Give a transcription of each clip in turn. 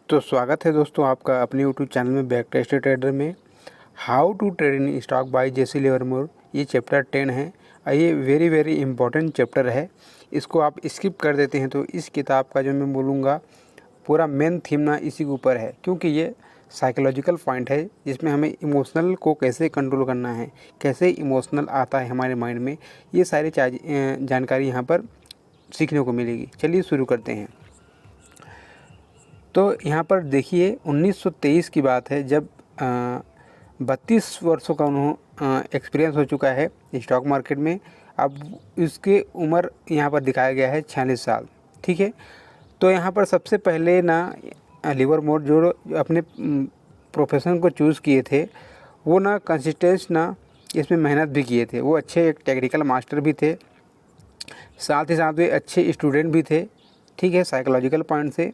तो स्वागत है दोस्तों आपका अपने यूट्यूब चैनल में बैक टेस्ट ट्रेडर में। How to trade in stock by Jesse Livermore, ये चैप्टर 10 है और ये वेरी इंपॉर्टेंट चैप्टर है। इसको आप स्किप कर देते हैं तो इस किताब का जो मैं बोलूँगा पूरा मेन थीम ना इसी के ऊपर है, क्योंकि ये साइकोलॉजिकल पॉइंट है जिसमें हमें इमोशनल को कैसे कंट्रोल करना है, कैसे इमोशनल आता है हमारे माइंड में, ये सारी जानकारी यहाँ पर सीखने को मिलेगी। चलिए शुरू करते हैं। तो यहाँ पर देखिए 1923 की बात है, जब 32 वर्षों का एक्सपीरियंस हो चुका है स्टॉक मार्केट में। अब इसके उम्र यहाँ पर दिखाया गया है 46 साल। ठीक है, तो यहाँ पर सबसे पहले ना लिवरमोर जो अपने प्रोफेशन को चूज़ किए थे वो ना कंसिस्टेंस ना इसमें मेहनत भी किए थे। वो अच्छे एक टेक्निकल मास्टर भी थे, साथ ही साथ वे अच्छे स्टूडेंट भी थे। ठीक है, साइकोलॉजिकल पॉइंट से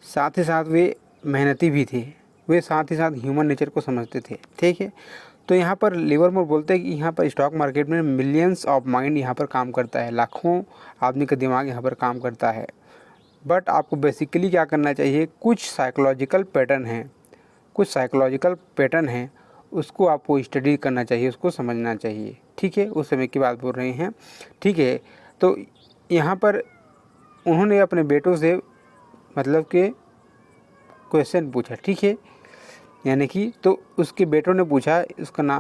साथ ही साथ वे मेहनती भी थे, वे साथ ही साथ ह्यूमन नेचर को समझते थे। ठीक है, तो यहाँ पर लिवरमोर बोलते हैं कि यहाँ पर स्टॉक मार्केट में मिलियंस ऑफ माइंड यहाँ पर काम करता है, लाखों आदमी का दिमाग यहाँ पर काम करता है। बट आपको बेसिकली क्या करना चाहिए, कुछ साइकोलॉजिकल पैटर्न हैं, उसको आपको स्टडी करना चाहिए, उसको समझना चाहिए। ठीक है, उस समय की बात बोल रहे हैं। ठीक है, तो यहाँ पर उन्होंने अपने बेटों से मतलब कि क्वेश्चन पूछा। ठीक है, यानी कि तो उसके बेटों ने पूछा,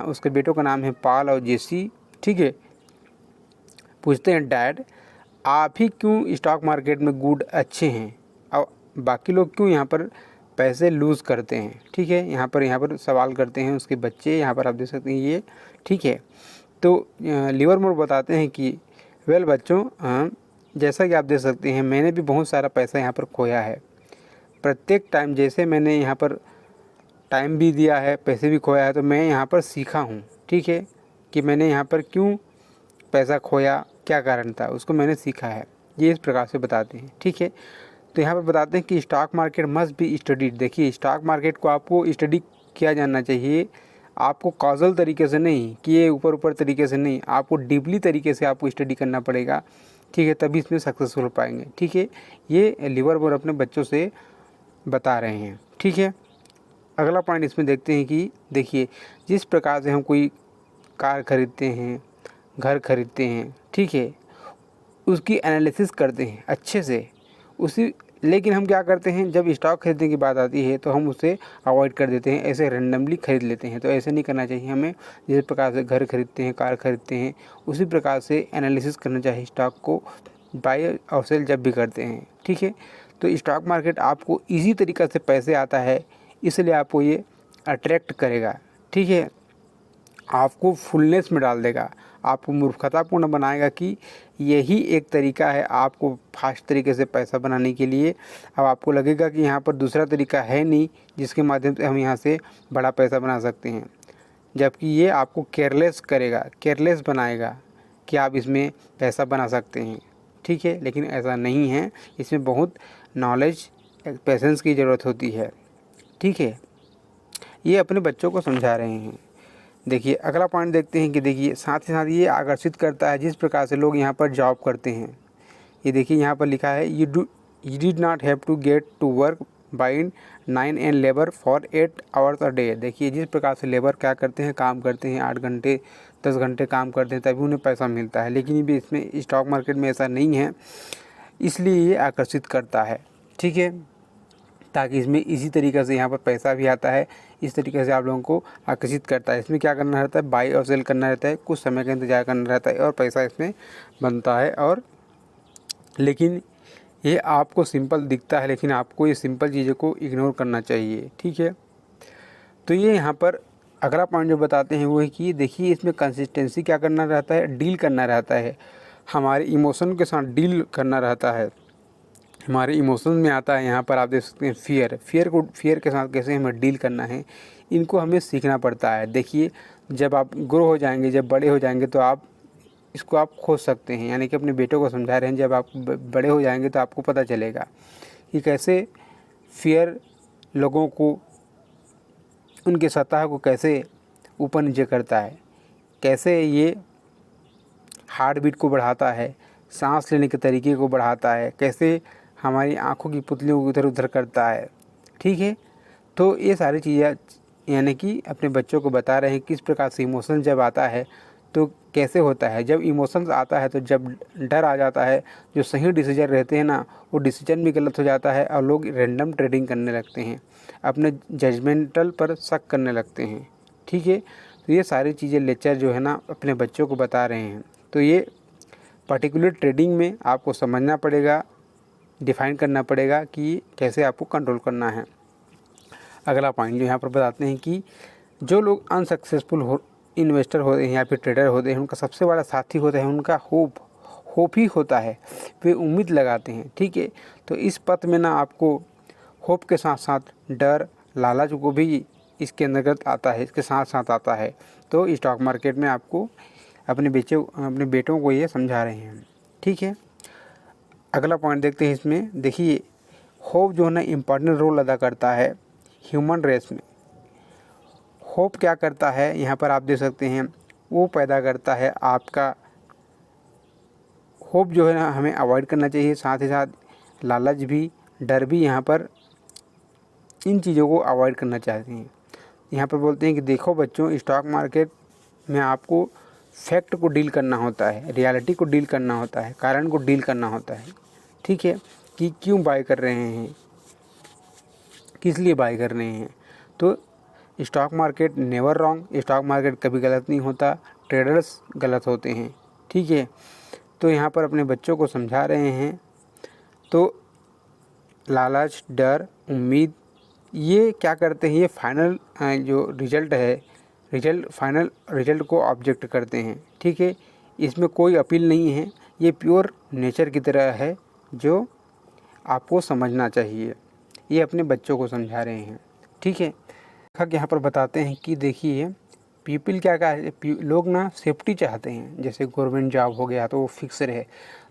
उसके बेटों का नाम है पॉल और जेसी। ठीक है, पूछते हैं डैड आप ही क्यों स्टॉक मार्केट में गुड अच्छे हैं और बाकी लोग क्यों यहाँ पर पैसे लूज़ करते हैं। ठीक है, यहाँ पर सवाल करते हैं उसके बच्चे, यहाँ पर आप देख सकते हैं ये। ठीक है, तो लिवरमोर बताते हैं कि वेल बच्चों, जैसा कि आप देख सकते हैं मैंने भी बहुत सारा पैसा यहाँ पर खोया है। प्रत्येक टाइम जैसे मैंने यहाँ पर टाइम भी दिया है, पैसे भी खोया है, तो मैं यहाँ पर सीखा हूँ। ठीक है, कि मैंने यहाँ पर क्यों पैसा खोया, क्या कारण था, उसको मैंने सीखा है। ये इस प्रकार से बताते हैं। ठीक है, तो यहाँ पर बताते हैं कि stock market must be studied. देखिए, स्टॉक मार्केट को आपको स्टडी किया जाना चाहिए, आपको कॉजल तरीके से नहीं कि ये ऊपर तरीके से नहीं, आपको डीपली तरीके से आपको स्टडी करना पड़ेगा। ठीक है, तभी इसमें सक्सेसफुल हो पाएंगे। ठीक है, ये लिवरमोर अपने बच्चों से बता रहे हैं। ठीक है, अगला पॉइंट इसमें देखते हैं कि देखिए जिस प्रकार से हम कोई कार खरीदते हैं, घर खरीदते हैं, ठीक है, उसकी एनालिसिस करते हैं अच्छे से उसी, लेकिन हम क्या करते हैं जब स्टॉक खरीदने की बात आती है तो हम उसे अवॉइड कर देते हैं, ऐसे रेंडमली खरीद लेते हैं। तो ऐसे नहीं करना चाहिए हमें। जिस प्रकार से घर खरीदते हैं, कार खरीदते हैं, उसी प्रकार से एनालिसिस करना चाहिए स्टॉक को, बाय और सेल जब भी करते हैं। ठीक है, तो स्टॉक मार्केट आपको इजी तरीक़ा से पैसे आता है, इसलिए आपको ये अट्रैक्ट करेगा। ठीक है, आपको फुलनेस में डाल देगा, आपको मूर्खतापूर्ण बनाएगा कि यही एक तरीका है आपको फास्ट तरीके से पैसा बनाने के लिए। अब आपको लगेगा कि यहाँ पर दूसरा तरीका है नहीं जिसके माध्यम से हम यहाँ से बड़ा पैसा बना सकते हैं, जबकि ये आपको केयरलेस बनाएगा कि आप इसमें पैसा बना सकते हैं। ठीक है, लेकिन ऐसा नहीं है, इसमें बहुत नॉलेज, पेशेंस की ज़रूरत होती है। ठीक है, ये अपने बच्चों को समझा रहे हैं। देखिए अगला पॉइंट देखते हैं कि देखिए साथ ही साथ ये आकर्षित करता है जिस प्रकार से लोग यहाँ पर जॉब करते हैं। ये देखिए यहाँ पर लिखा है you did not have to get to work by 9 and labour for 8 hours a day. देखिए जिस प्रकार से लेबर क्या करते हैं, काम करते हैं 8 घंटे 10 घंटे काम करते हैं तभी उन्हें पैसा मिलता है, लेकिन भी इसमें स्टॉक मार्केट में ऐसा नहीं है, इसलिए ये आकर्षित करता है। ठीक है, ताकि इसमें इसी तरीक़े से यहाँ पर पैसा भी आता है, इस तरीके से आप लोगों को आकर्षित करता है। इसमें क्या करना रहता है, बाई और सेल करना रहता है, कुछ समय का इंतजार करना रहता है और पैसा इसमें बनता है। और लेकिन ये आपको सिंपल दिखता है, लेकिन आपको ये सिंपल चीज़ों को इग्नोर करना चाहिए। ठीक है, तो ये यहाँ पर अगला पॉइंट जो बताते हैं वो है कि देखिए इसमें कंसिस्टेंसी क्या करना रहता है, डील करना रहता है, हमारे इमोशन के साथ डील करना रहता है। हमारे इमोशन में आता है यहाँ पर आप देख सकते हैं फियर के साथ कैसे हमें डील करना है, इनको हमें सीखना पड़ता है। देखिए जब आप ग्रो हो जाएंगे, जब बड़े हो जाएंगे तो आप इसको आप खोज सकते हैं, यानी कि अपने बेटों को समझा रहे हैं, जब आप बड़े हो जाएंगे तो आपको पता चलेगा कि कैसे फियर लोगों को, उनके सतह को कैसे ऊपर नीचे करता है, कैसे ये हार्ट बीट को बढ़ाता है, सांस लेने के तरीके को बढ़ाता है, कैसे हमारी आँखों की पुतलियों को इधर उधर करता है। ठीक है, तो ये सारी चीज़ें यानी कि अपने बच्चों को बता रहे हैं किस प्रकार से इमोशन जब आता है तो कैसे होता है। जब इमोशंस आता है तो जब डर आ जाता है, जो सही डिसीजन रहते हैं ना वो डिसीजन भी गलत हो जाता है और लोग रैंडम ट्रेडिंग करने लगते हैं, अपने जजमेंटल पर शक करने लगते हैं। ठीक है, तो ये सारी चीज़ें लेक्चर जो है ना अपने बच्चों को बता रहे हैं। तो ये पर्टिकुलर ट्रेडिंग में आपको समझना पड़ेगा, डिफ़ाइन करना पड़ेगा कि कैसे आपको कंट्रोल करना है। अगला पॉइंट जो यहाँ पर बताते हैं कि जो लोग अनसक्सेसफुल इन्वेस्टर होते हैं या फिर ट्रेडर होते हैं, उनका सबसे बड़ा साथी होता है उनका होप ही होता है। वे उम्मीद लगाते हैं। ठीक है, तो इस पथ में ना आपको होप के साथ साथ डर, लालच को भी इसके अंतर्गत आता है, इसके साथ साथ आता है। तो स्टॉक मार्केट में आपको अपने बेटों को ये समझा रहे हैं। ठीक है, अगला पॉइंट देखते हैं इसमें। देखिए, होप जो है ना इम्पॉर्टेंट रोल अदा करता है ह्यूमन रेस में। होप क्या करता है यहाँ पर आप देख सकते हैं, वो पैदा करता है आपका होप जो है ना हमें अवॉइड करना चाहिए। साथ ही साथ लालच भी, डर भी, यहाँ पर इन चीज़ों को अवॉइड करना चाहते हैं। यहाँ पर बोलते हैं कि देखो बच्चों, स्टॉक मार्केट में आपको फैक्ट को डील करना होता है, रियलिटी को डील करना होता है, कारण को डील करना होता है। ठीक है, कि क्यों बाय कर रहे हैं, किस लिए बाय कर रहे हैं। तो stock market never wrong, stock market कभी गलत नहीं होता, ट्रेडर्स गलत होते हैं। ठीक है, तो यहाँ पर अपने बच्चों को समझा रहे हैं। तो लालच, डर, उम्मीद, ये क्या करते हैं, ये फाइनल जो रिजल्ट है, फाइनल रिजल्ट को ऑब्जेक्ट करते हैं। ठीक है, इसमें कोई अपील नहीं है, ये प्योर नेचर की तरह है जो आपको समझना चाहिए। ये अपने बच्चों को समझा रहे हैं। ठीक है, लेखक यहाँ पर बताते हैं कि देखिए पीपल लोग ना सेफ्टी चाहते हैं। जैसे गवर्नमेंट जॉब हो गया तो वो फिक्स रहे,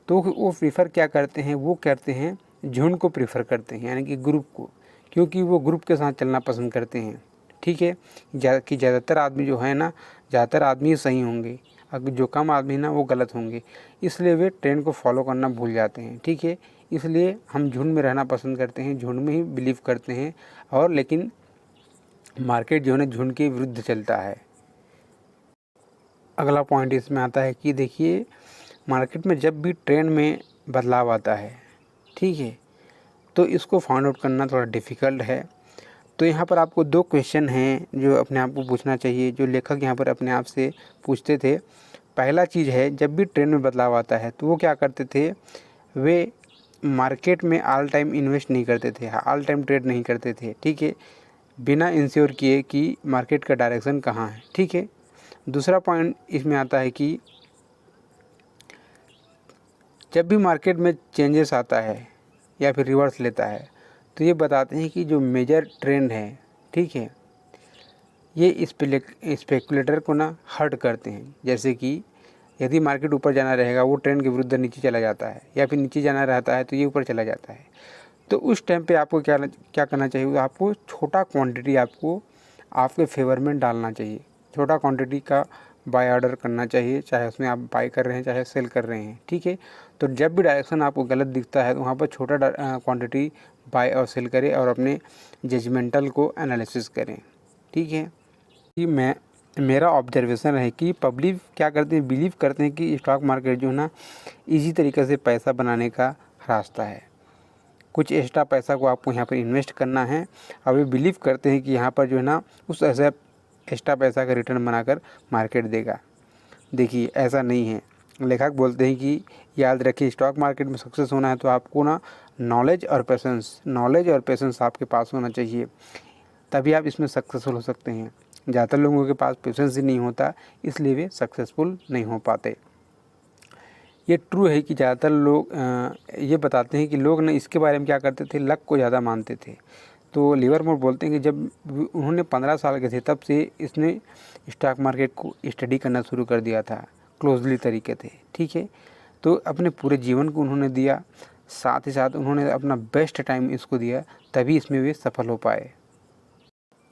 तो वो प्रीफर क्या करते हैं, वो करते हैं झुंड को प्रीफर करते हैं, यानी कि ग्रुप को, क्योंकि वो ग्रुप के साथ चलना पसंद करते हैं। ठीक है, कि ज़्यादातर आदमी जो है ना, ज़्यादातर आदमी सही होंगे, अगर जो कम आदमी ना वो गलत होंगे, इसलिए वे ट्रेंड को फॉलो करना भूल जाते हैं। ठीक है, इसलिए हम झुंड में रहना पसंद करते हैं, झुंड में ही बिलीव करते हैं। और लेकिन मार्केट जो है ना झुंड के विरुद्ध चलता है। अगला पॉइंट इसमें आता है कि देखिए मार्केट में जब भी ट्रेंड में बदलाव आता है, ठीक है, तो इसको फाइंड आउट करना थोड़ा डिफ़िकल्ट है। तो यहाँ पर आपको 2 क्वेश्चन हैं जो अपने आप को पूछना चाहिए, जो लेखक यहाँ पर अपने आप से पूछते थे। पहला चीज़ है, जब भी ट्रेंड में बदलाव आता है तो वो क्या करते थे, वे मार्केट में ऑल टाइम इन्वेस्ट नहीं करते थे, ऑल टाइम ट्रेड नहीं करते थे। ठीक है, बिना इंश्योर किए कि मार्केट का डायरेक्शन कहाँ है। ठीक है, दूसरा पॉइंट इसमें आता है कि जब भी मार्केट में चेंजेस आता है या फिर रिवर्स लेता है तो ये बताते हैं कि जो मेजर ट्रेंड है, ठीक है, ये स्पेकुलेटर को ना हर्ट करते हैं। जैसे कि यदि मार्केट ऊपर जाना रहेगा वो ट्रेंड के विरुद्ध नीचे चला जाता है, या फिर नीचे जाना रहता है तो ये ऊपर चला जाता है। तो उस टाइम पे आपको क्या करना चाहिए, आपको छोटा क्वांटिटी आपको आपके फेवर में डालना चाहिए। छोटा क्वांटिटी का बाय ऑर्डर करना चाहिए, चाहे उसमें आप बाय कर रहे हैं चाहे सेल कर रहे हैं। ठीक है, तो जब भी डायरेक्शन आपको गलत दिखता है तो वहाँ पर छोटा क्वांटिटी बाय और सेल करें और अपने जजमेंटल को एनालिसिस करें। ठीक है, कि मेरा ऑब्जर्वेशन है कि पब्लिक क्या करते हैं, बिलीव करते हैं कि स्टॉक मार्केट जो है ना ईजी तरीके से पैसा बनाने का रास्ता है। कुछ एक्स्ट्रा पैसा को आपको यहाँ पर इन्वेस्ट करना है और वे बिलीव करते हैं कि यहाँ पर जो है ना उस ऐसा एक्स्ट्रा पैसा का रिटर्न बनाकर मार्केट देगा। देखिए ऐसा नहीं है। लेखक बोलते हैं कि याद रखिए, स्टॉक मार्केट में सक्सेस होना है तो आपको ना नॉलेज और पेशेंस आपके पास होना चाहिए, तभी आप इसमें सक्सेसफुल हो सकते हैं। ज़्यादातर लोगों के पास पेशेंस ही नहीं होता, इसलिए वे सक्सेसफुल नहीं हो पाते। ये ट्रू है कि ज़्यादातर लोग ये बताते हैं कि लोग ना इसके बारे में क्या करते थे, लक को ज़्यादा मानते थे। तो लिवरमोर बोलते हैं कि जब उन्होंने 15 साल के थे तब से इसने स्टॉक मार्केट को स्टडी करना शुरू कर दिया था, क्लोजली तरीके थे। ठीक है, तो अपने पूरे जीवन को उन्होंने दिया, साथ ही साथ उन्होंने अपना बेस्ट टाइम इसको दिया, तभी इसमें वे सफल हो पाए।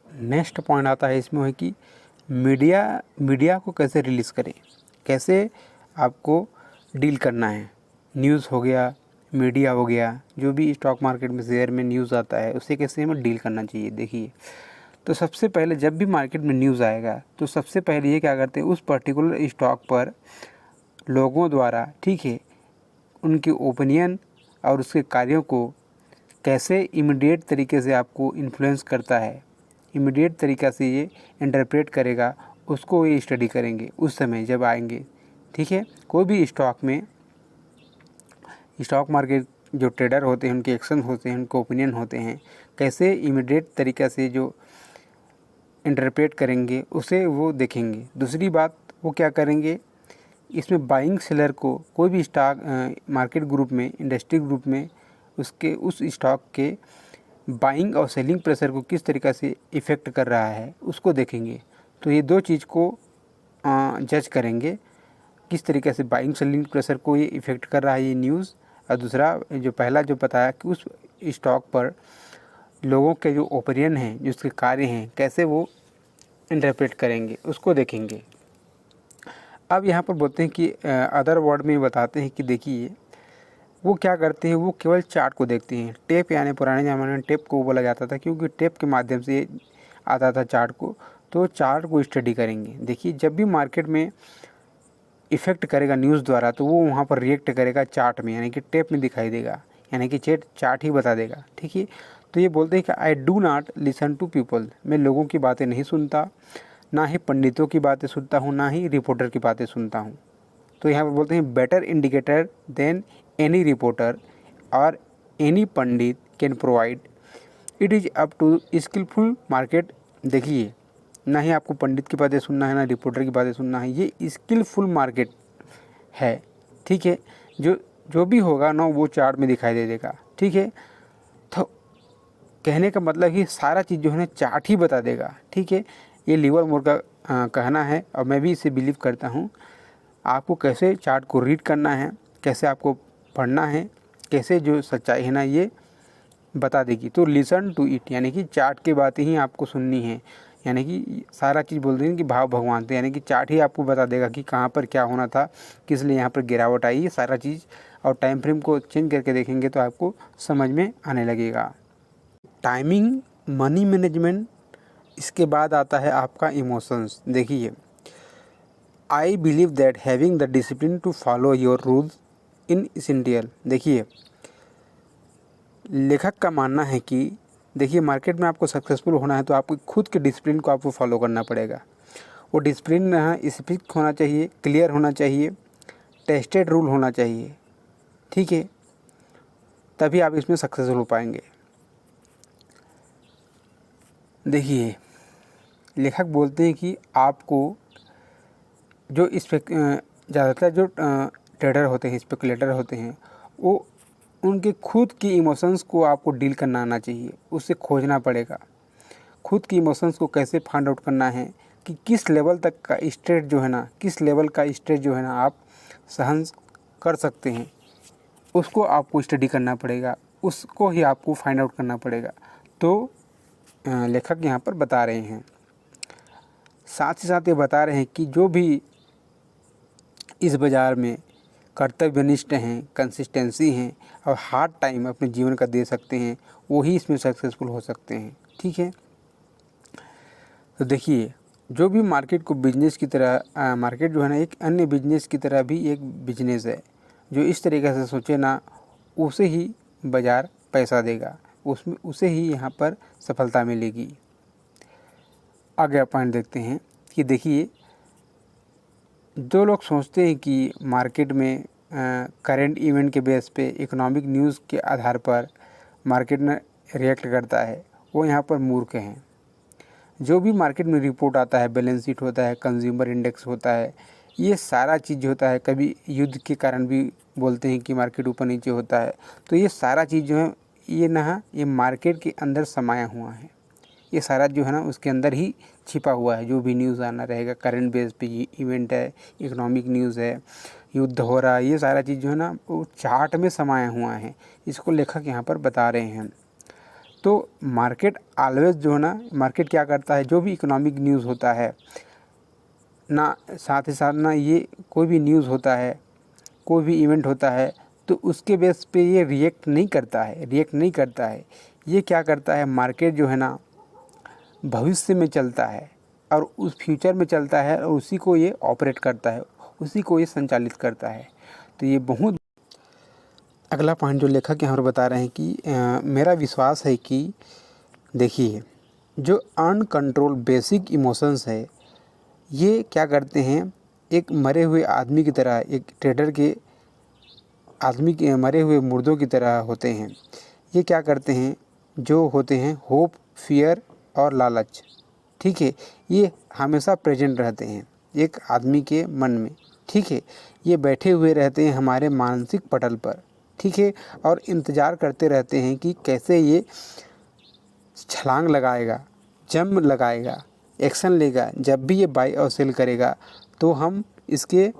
नेक्स्ट पॉइंट आता है इसमें है कि मीडिया को कैसे रिलीज़ करें, कैसे आपको डील करना है। न्यूज़ हो गया, मीडिया हो गया, जो भी स्टॉक मार्केट में शेयर में न्यूज़ आता है उससे कैसे हमें डील करना चाहिए। देखिए, तो सबसे पहले जब भी मार्केट में न्यूज़ आएगा तो सबसे पहले ये क्या करते हैं, उस पर्टिकुलर स्टॉक पर लोगों द्वारा, ठीक है, उनके ओपिनियन और उसके कार्यों को कैसे इमीडिएट तरीके से आपको इन्फ्लुएंस करता है, इमीडिएट तरीक़ा से ये इंटरप्रेट करेगा, उसको ये स्टडी करेंगे उस समय जब आएंगे। ठीक है, कोई भी स्टॉक में, स्टॉक मार्केट जो ट्रेडर होते हैं उनके एक्शन होते हैं, उनके ओपिनियन होते हैं, कैसे इमीडिएट तरीक़ा से जो इंटरप्रेट करेंगे उसे वो देखेंगे। दूसरी बात, वो क्या करेंगे, इसमें बाइंग सेलर को कोई भी स्टॉक मार्केट ग्रुप में, इंडस्ट्री ग्रुप में उसके उस स्टॉक के बाइंग और सेलिंग प्रेशर को किस तरीक़ा से इफ़ेक्ट कर रहा है उसको देखेंगे। तो ये दो चीज़ को जज करेंगे, किस तरीके से बाइंग सेलिंग प्रेशर को ये इफ़ेक्ट कर रहा है ये न्यूज़, और दूसरा जो पहला जो बताया कि उस स्टॉक पर लोगों के जो ओपिनियन हैं, जो उसके कार्य हैं, कैसे वो इंटरप्रेट करेंगे उसको देखेंगे। अब यहाँ पर बोलते हैं कि अदर वर्ड में बताते हैं कि देखिए वो क्या करते हैं, वो केवल चार्ट को देखते हैं। टेप यानी पुराने ज़माने में टेप को बोला जाता था, क्योंकि टेप के माध्यम से आता था चार्ट को, तो चार्ट को स्टडी करेंगे। देखिए, जब भी मार्केट में इफ़ेक्ट करेगा न्यूज़ द्वारा तो वो वहाँ पर रिएक्ट करेगा चार्ट में, यानी कि टेप में दिखाई देगा, यानी कि चार्ट ही बता देगा। ठीक है, तो ये बोलते हैं कि I do not listen to people, मैं लोगों की बातें नहीं सुनता, ना ही पंडितों की बातें सुनता हूँ, ना ही रिपोर्टर की बातें सुनता हूँ। तो यहाँ पर बोलते हैं better indicator than any reporter और any pundit can provide, it is up to skillful market. देखिए, ना ही आपको पंडित की बातें सुनना है, ना रिपोर्टर की बातें सुनना है, ये स्किलफुल मार्केट है। ठीक है, जो भी होगा ना वो चार्ट में दिखाई दे देगा। ठीक है, तो कहने का मतलब कि सारा चीज़ जो है ना चार्ट ही बता देगा। ठीक है, ये लिवरमोर का कहना है और मैं भी इसे बिलीव करता हूँ। आपको कैसे चार्ट को रीड करना है, कैसे आपको पढ़ना है, कैसे जो सच्चाई है ना ये बता देगी। तो लिसन टू इट, यानी कि चार्ट की बातें ही आपको सुननी है, यानी कि सारा चीज़ बोल देंगे कि भाव भगवान थे, यानी कि चार्ट ही आपको बता देगा कि कहाँ पर क्या होना था, किस लिए यहाँ पर गिरावट आई, ये सारा चीज़। और टाइम फ्रेम को चेंज करके देखेंगे तो आपको समझ में आने लगेगा। टाइमिंग, मनी मैनेजमेंट, इसके बाद आता है आपका इमोशंस। देखिए, I believe that having the discipline to follow your rules in essential. देखिए, लेखक का मानना है कि देखिए मार्केट में आपको सक्सेसफुल होना है तो आपको खुद के डिसिप्लिन को आपको फॉलो करना पड़ेगा। वो डिसिप्लिन स्पष्ट होना चाहिए, क्लियर होना चाहिए, टेस्टेड रूल होना चाहिए। ठीक है, तभी आप इसमें सक्सेसफुल हो पाएंगे। देखिए, लेखक बोलते हैं कि आपको जो ज़्यादातर जो ट्रेडर होते हैं, स्पेकुलेटर होते हैं, वो उनके खुद की इमोशंस को आपको डील करना आना चाहिए, उससे खोजना पड़ेगा। खुद की इमोशंस को कैसे फाइंड आउट करना है कि किस लेवल तक का स्ट्रेस जो है ना, किस लेवल का स्ट्रेस जो है ना आप सहन कर सकते हैं, उसको आपको स्टडी करना पड़ेगा, उसको ही आपको फाइंड आउट करना पड़ेगा। तो लेखक यहाँ पर बता रहे हैं, साथ ही साथ ये बता रहे हैं कि जो भी इस बाज़ार में कर्तव्यनिष्ठ हैं, कंसिस्टेंसी हैं और हार्ड टाइम अपने जीवन का दे सकते हैं, वही इसमें सक्सेसफुल हो सकते हैं। ठीक है, तो देखिए, जो भी मार्केट को बिजनेस की तरह, मार्केट जो है ना एक अन्य बिजनेस की तरह भी एक बिजनेस है। जो इस तरीके से सोचे ना, उसे ही बाज़ार पैसा देगा, उसमें उसे ही यहाँ पर सफलता मिलेगी। आगे पॉइंट देखते हैं कि देखिए, जो लोग सोचते हैं कि मार्केट में करंट इवेंट के बेस पे, इकोनॉमिक न्यूज़ के आधार पर मार्केट में रिएक्ट करता है, वो यहाँ पर मूर्ख हैं। जो भी मार्केट में रिपोर्ट आता है, बैलेंस शीट होता है, कंज्यूमर इंडेक्स होता है, ये सारा चीज़ होता है। कभी युद्ध के कारण भी बोलते हैं कि मार्केट ऊपर नीचे होता है, तो ये सारा चीज़ जो है ये मार्केट के अंदर समाया हुआ है। ये सारा जो है ना उसके अंदर ही छिपा हुआ है। जो भी न्यूज़ आना रहेगा, करंट बेस पे इवेंट है, इकोनॉमिक न्यूज़ है, युद्ध हो रहा है, ये सारा चीज़ जो है ना वो चार्ट में समाया हुआ है। इसको लेखक यहाँ पर बता रहे हैं। तो मार्केट ऑलवेज जो है ना, मार्केट क्या करता है, जो भी इकोनॉमिक न्यूज़ होता है ना, साथ ही साथ ना ये कोई भी न्यूज़ होता है, कोई भी इवेंट होता है, तो उसके बेस पे ये रिएक्ट नहीं करता है। ये क्या करता है, मार्केट जो है ना भविष्य में चलता है और उस फ्यूचर में चलता है और उसी को ये ऑपरेट करता है, उसी को ये संचालित करता है। तो ये बहुत अगला पॉइंट जो लेखक यहाँ पर बता रहे हैं कि मेरा विश्वास है कि देखिए जो अनकंट्रोल बेसिक इमोशंस है ये क्या करते हैं, एक मरे हुए आदमी की तरह, एक ट्रेडर के आदमी के मरे हुए मुर्दों की तरह होते हैं। ये क्या करते हैं, जो होते हैं होप, फियर और लालच, ठीक है, ये हमेशा प्रेजेंट रहते हैं एक आदमी के मन में, ठीक है। ये बैठे हुए रहते हैं हमारे मानसिक पटल पर, ठीक है, और इंतज़ार करते रहते हैं कि कैसे ये छलांग लगाएगा, जंप लगाएगा, एक्शन लेगा। जब भी ये बाई और सेल करेगा तो हम इसके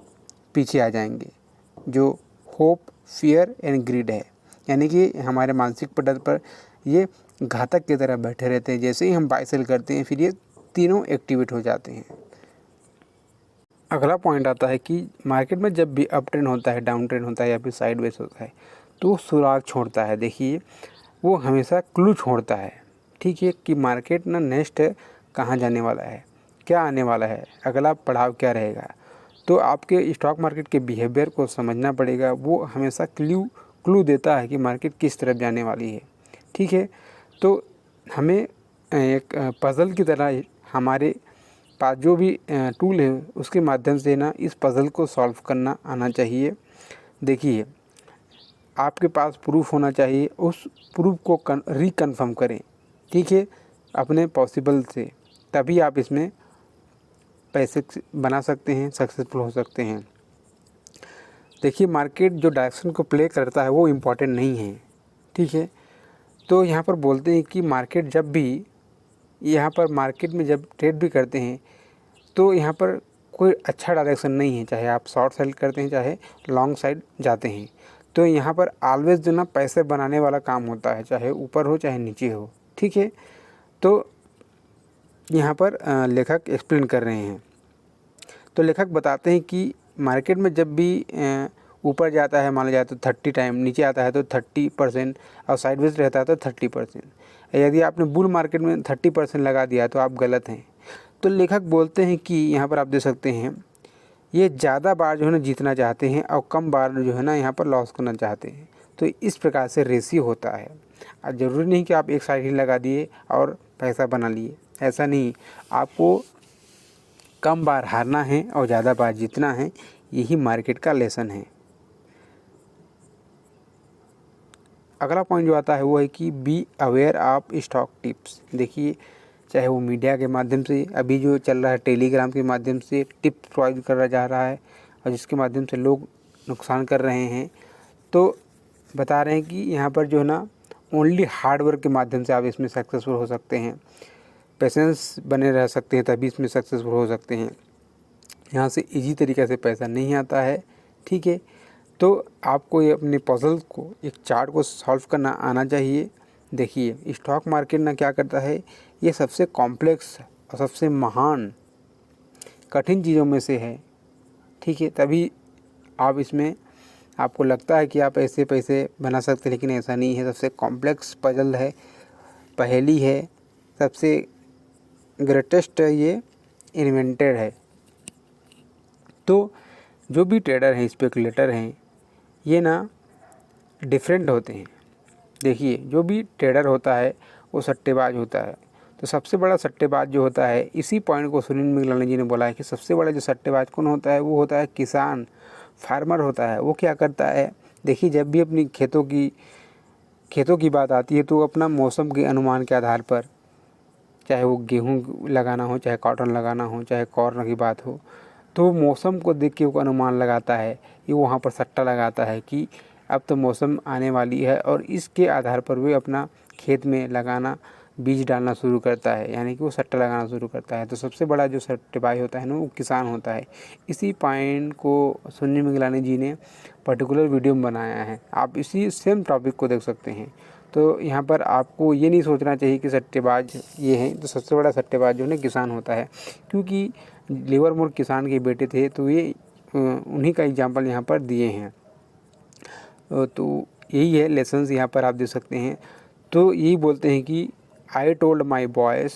पीछे आ जाएंगे। जो होप, फियर एंड ग्रीड है, यानी कि हमारे मानसिक पटल पर ये घातक की तरह बैठे रहते हैं। जैसे ही हम बाई सेल करते हैं फिर ये तीनों एक्टिवेट हो जाते हैं। अगला पॉइंट आता है कि मार्केट में जब भी अप ट्रेंड होता है, डाउन ट्रेंड होता है या फिर साइडवेज होता है तो सुराग छोड़ता है। देखिए वो हमेशा क्लू छोड़ता है, ठीक है, कि मार्केट ना नेक्स्ट कहाँ जाने वाला है, क्या आने वाला है, अगला पड़ाव क्या रहेगा। तो आपके स्टॉक मार्केट के बिहेवियर को समझना पड़ेगा। वो हमेशा क्लू देता है कि मार्केट किस तरफ जाने वाली है, ठीक है। तो हमें एक पज़ल की तरह हमारे पास जो भी टूल है उसके माध्यम से ना इस पज़ल को सॉल्व करना आना चाहिए। देखिए आपके पास प्रूफ होना चाहिए, उस प्रूफ को रिकन्फर्म करें, ठीक है, अपने पॉसिबल से, तभी आप इसमें पैसे बना सकते हैं, सक्सेसफुल हो सकते हैं। देखिए मार्केट जो डायरेक्शन को प्ले करता है वो इम्पॉर्टेंट नहीं है, ठीक है। तो यहाँ पर बोलते हैं कि मार्केट जब भी यहाँ पर मार्केट में जब ट्रेड भी करते हैं तो यहाँ पर कोई अच्छा डायरेक्शन नहीं है, चाहे आप शॉर्ट सेल करते हैं चाहे लॉन्ग साइड जाते हैं। तो यहाँ पर ऑलवेज जो ना पैसे बनाने वाला काम होता है, चाहे ऊपर हो चाहे नीचे हो, ठीक है। तो यहाँ पर लेखक एक्सप्लेन कर रहे हैं। तो लेखक बताते हैं कि मार्केट में जब भी ऊपर जाता है माना जाए तो 30 टाइम, नीचे आता है तो 30% और साइडवेज रहता है तो 30%। यदि आपने बुल मार्केट में 30% लगा दिया तो आप गलत हैं। तो लेखक बोलते हैं कि यहाँ पर आप देख सकते हैं ये ज़्यादा बार जो है ना जीतना चाहते हैं और कम बार जो है ना यहाँ पर लॉस करना चाहते हैं। तो इस प्रकार से रेशियो होता है। अब ज़रूरी नहीं कि आप एक साइड ही लगा दिए और पैसा बना लिए, ऐसा नहीं। आपको कम बार हारना है और ज़्यादा बार जीतना है, यही मार्केट का लेसन है। अगला पॉइंट जो आता है वो है कि be aware of stock tips. देखिए चाहे वो मीडिया के माध्यम से अभी जो चल रहा है, टेलीग्राम के माध्यम से टिप्स प्रोवाइड करा जा रहा है और जिसके माध्यम से लोग नुकसान कर रहे हैं। तो बता रहे हैं कि यहाँ पर जो है ना ओनली हार्ड वर्क के माध्यम से आप इसमें सक्सेसफुल हो सकते हैं, पेशेंस बने रह सकते हैं, तभी इसमें सक्सेसफुल हो सकते हैं। यहाँ से इजी तरीके से पैसा नहीं आता है, ठीक है। तो आपको ये अपने पजल को, एक चार्ट को सॉल्व करना आना चाहिए। देखिए स्टॉक मार्केट ना क्या करता है, ये सबसे कॉम्प्लेक्स और सबसे महान कठिन चीज़ों में से है, ठीक है। तभी आप इसमें आपको लगता है कि आप ऐसे पैसे बना सकते हैं, लेकिन ऐसा नहीं है। सबसे कॉम्प्लेक्स पजल है, पहेली है, सबसे ग्रेटेस्ट ये इन्वेंटेड है। तो जो भी ट्रेडर हैं, स्पेकुलेटर हैं, ये ना डिफरेंट होते हैं। देखिए जो भी ट्रेडर होता है वो सट्टेबाज होता है। तो सबसे बड़ा सट्टेबाज जो होता है, इसी पॉइंट को सुनील मिगलानी जी ने बोला है कि सबसे बड़ा जो सट्टेबाज कौन होता है, वो होता है किसान, फार्मर होता है। वो क्या करता है, देखिए जब भी अपनी खेतों की बात आती है तो अपना मौसम के अनुमान के आधार पर, चाहे वो गेहूँ लगाना हो, चाहे कॉटन लगाना हो, चाहे कॉर्न की बात हो, तो मौसम को देख के वो अनुमान लगाता है। ये वहाँ पर सट्टा लगाता है कि अब तो मौसम आने वाली है और इसके आधार पर वे अपना खेत में लगाना, बीज डालना शुरू करता है, यानी कि वो सट्टा लगाना शुरू करता है। तो सबसे बड़ा जो सट्टेबाज होता है ना वो किसान होता है। इसी पॉइंट को सुनील मिगलानी जी ने पर्टिकुलर वीडियो में बनाया है, आप इसी सेम टॉपिक को देख सकते हैं। तो यहाँ पर आपको ये नहीं सोचना चाहिए कि सट्टेबाज ये हैं। तो सबसे बड़ा सट्टेबाज जो है किसान होता है, क्योंकि लिवरमोर किसान के बेटे थे, तो ये उन्हीं का एग्जाम्पल यहाँ पर दिए हैं। तो यही है लेसन्स यहाँ पर आप देख सकते हैं। तो यही बोलते हैं कि आई टोल्ड माई बॉयज़,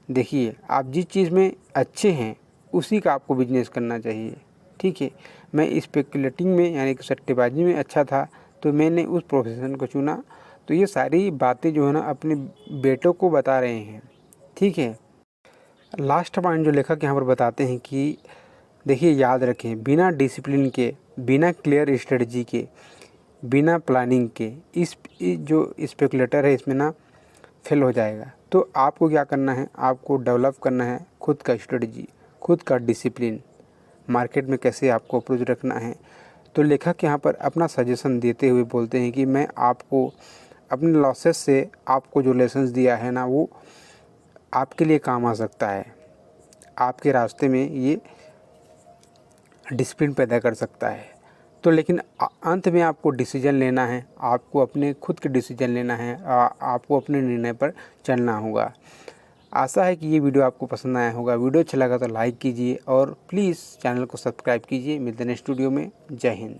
देखिए आप जिस चीज़ में अच्छे हैं उसी का आपको बिजनेस करना चाहिए, ठीक है। मैं स्पेकुलेटिंग में यानी कि सट्टेबाजी में अच्छा था तो मैंने उस प्रोफेशन को चुना। तो ये सारी बातें जो है ना अपने बेटों को बता रहे हैं, ठीक है। लास्ट पॉइंट जो लेखक यहाँ पर बताते हैं कि देखिए याद रखें, बिना डिसिप्लिन के, बिना क्लियर स्ट्रेटजी के, बिना प्लानिंग के इस जो स्पेकुलेटर है इसमें ना फेल हो जाएगा। तो आपको क्या करना है, आपको डेवलप करना है खुद का स्ट्रेटजी, खुद का डिसिप्लिन, मार्केट में कैसे आपको अप्रोच रखना है। तो लेखक यहाँ पर अपना सजेशन देते हुए बोलते हैं कि मैं आपको अपने लॉसेस से आपको जो लेसन्स दिया है ना वो आपके लिए काम आ सकता है, आपके रास्ते में ये डिसिप्लिन पैदा कर सकता है। तो लेकिन अंत में आपको डिसीजन लेना है, आपको अपने खुद के डिसीजन लेना है, आपको अपने निर्णय पर चलना होगा। आशा है कि ये वीडियो आपको पसंद आया होगा। वीडियो अच्छा लगा तो लाइक कीजिए और प्लीज़ चैनल को सब्सक्राइब कीजिए। मिलते हैं नेक्स्ट वीडियो में। जय हिंद।